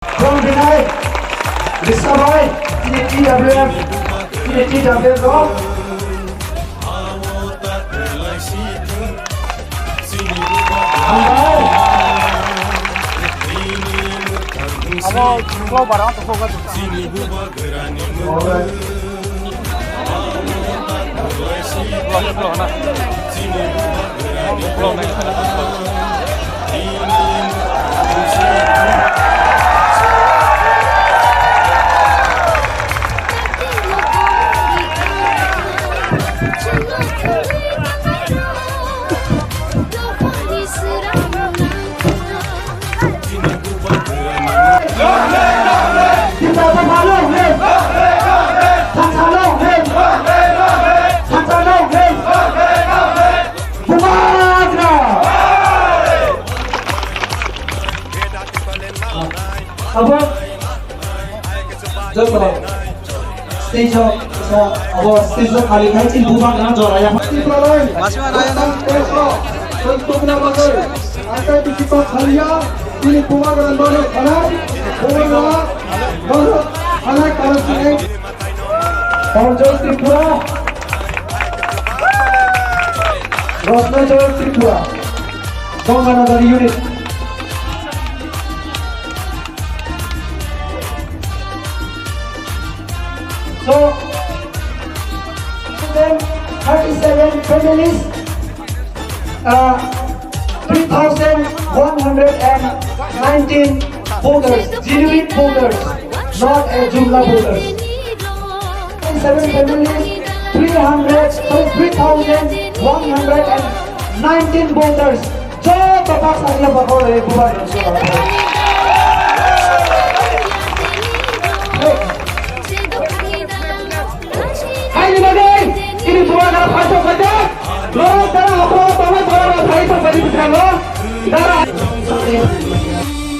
From tonight, Mr. Roy, TWF, TWF Rock. Abo flow barang atau fokus? Alright. Flow na. Flow na. Kita bermalu, hey! Tansalong, hey! Tansalong, hey! Bumagra! अब जब stage अब stage खाली खाइ चाहिँ बुमाग्रा जराया Masih mana ya? Tentunya bagai ada di kita kalian ini bumagra baru karena bumagra baru anak kalau sini Panjang Tripura Rosnajar Tripura Ganganagar unit so then 37 families 3,119 voters, genuine voters, not a jumla voters. 7 families, 3,119 voters. Jo Bapak saya bakal buat